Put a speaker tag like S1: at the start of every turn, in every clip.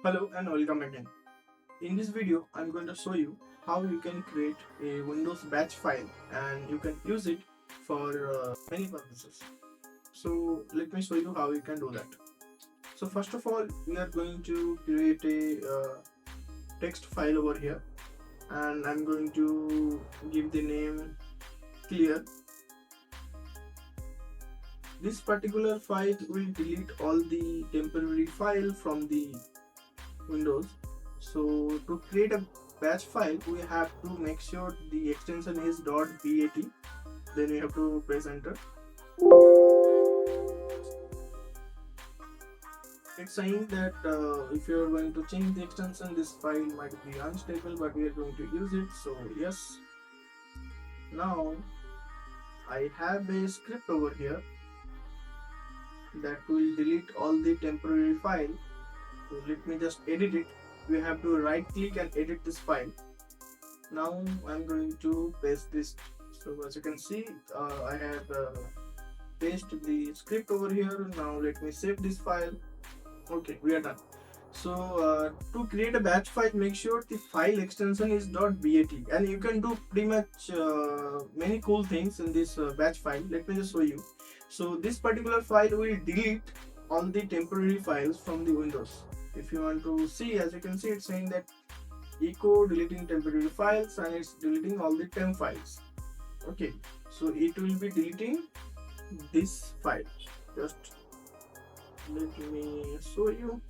S1: Hello and welcome again. In this video, I'm going to show you how you can create a Windows batch file and you can use it for many purposes. So let me show you how you can do that. So first of all, we are going to create a text file over here, and I'm going to give the name clear. This particular file will delete all the temporary file from the Windows. So to create a batch file, we have to make sure the extension is .bat. Then we have to press enter. It's saying that if you are going to change the extension, this file might be unstable, but we are going to use it. So yes. Now I have a script over here that will delete all the temporary file. So let me just edit it. We have to right click and edit this file. Now I'm going to paste this. So as you can see, I have pasted the script over here. Now let me save this file. Okay, we are done. So to create a batch file, make sure the file extension is .bat, and you can do pretty much many cool things in this batch file. Let me just show you. So this particular file will delete all the temporary files from the Windows. If you want to see, as you can see, it's saying that echo deleting temporary files, and it's deleting all the temp files. Okay, so it will be deleting this file. Just let me show you.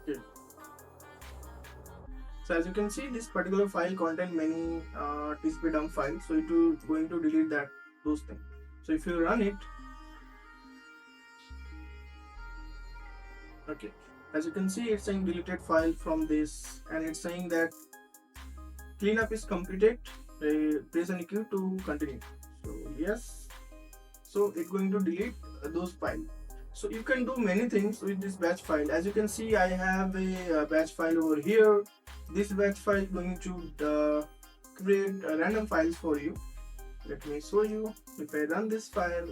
S1: Okay. So as you can see, this particular file contain many TCP dump files, so it will going to delete those things. So if you run it, okay, as you can see, it's saying deleted file from this, and it's saying that cleanup is completed. Press any key to continue. So yes, so it's going to delete those files. So you can do many things with this batch file. As you can see, I have a batch file over here. This batch file is going to create random files for you. Let me show you. If I run this file,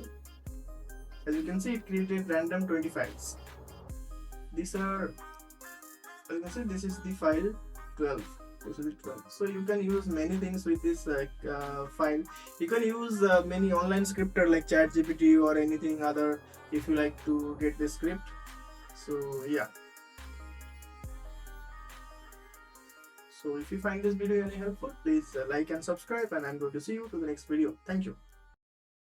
S1: as you can see, it created random 20 files. These are, as you can see, this is the file 12. This is the 12. So you can use many things with this file. You can use many online scripter like ChatGPT or anything other if you like to get the script. So yeah. So if you find this video any helpful, please like and subscribe, and I'm going to see you to the next video. Thank you.